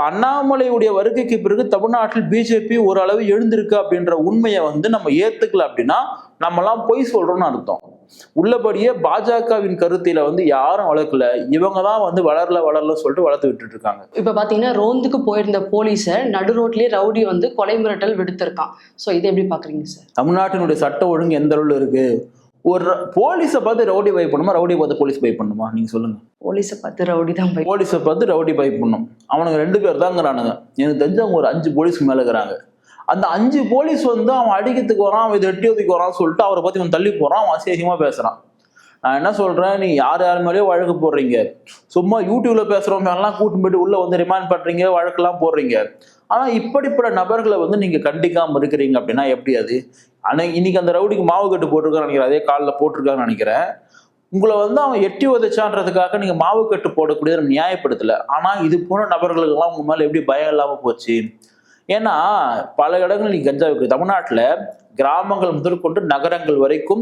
அண்ணாமலையுடைய வருகைக்கு பிறகு தமிழ்நாட்டில் பிஜேபி ஓரளவு எழுந்திருக்கு அப்படின்ற உண்மையை நம்ம ஏத்துக்கல அப்படின்னா நம்மலாம் பொய் சொல்றோம்னு அர்த்தம். உள்ளபடியே பாஜகவின் கருத்தில யாரும் வளர்க்கல, இவங்க தான் வளரல சொல்லிட்டு வளர்த்து விட்டுட்டு இருக்காங்க. இப்ப பாத்தீங்கன்னா ரோந்துக்கு போயிருந்த போலீஸ நடு ரோட்லயே ரவுடி கொலை மிரட்டல் விடுத்திருக்கான். சோ இதை எப்படி பாக்குறீங்க சார்? தமிழ்நாட்டினுடைய சட்ட ஒழுங்கு எந்த அளவுல இருக்கு? ஒரு போலீஸை பார்த்து ரவுடி பை பண்ணுமா, ரவுடி பார்த்து போலீஸ் பை பண்ணுமா? நீங்க சொல்லுங்க. போலீஸை பார்த்து ரவுடி தான் பை. போலீஸை பார்த்து ரவுடி பை பண்ணும். அவனுங்க 2 பேர் தாங்கிறானுங்க. எனக்கு தெரிஞ்சு அவங்க ஒரு 5 போலீஸ் மேல இருக்கிறாங்க. அந்த 5 போலீஸ் அவன் அடிக்கிறதுக்கு வரான், அவன் இதை எட்டி ஒதுக்கி வரான்னு சொல்லிட்டு அவரை பத்தி அவன் தள்ளி போறான், அவன் அசிங்கமா பேசுறான். நான் என்ன சொல்றேன், நீ யார் மேலேயோ வழக்கு போடுறீங்க, சும்மா யூடியூப்ல பேசுறவங்க எல்லாம் கூட்டு போயிட்டு உள்ள ரிமாண்ட் பண்றீங்க, வழக்கெல்லாம் போடுறீங்க. ஆனா இப்படிப்பட்ட நபர்களை நீங்க கண்டிக்காம இருக்கிறீங்க அப்படின்னா எப்படி அது? ஆனா இன்னைக்கு அந்த ரவுடிக்கு மாவு கட்டு போட்டிருக்கான்னு நினைக்கிறேன், அதே காலில் போட்டிருக்கான்னு நினைக்கிறேன். உங்களை அவன் எட்டி உதைச்சான்றதுக்காக நீங்க மாவு கட்டு போடக்கூடியதை நியாயப்படுத்தல. ஆனா இது போன்ற நபர்களுக்கு எல்லாம் உங்க மேல எப்படி பயம் இல்லாம போச்சு? ஏன்னா பல இடங்கள் நீங்க கஞ்சா விற்குது. தமிழ்நாட்டுல கிராமங்கள் முதற்கொண்டு நகரங்கள் வரைக்கும்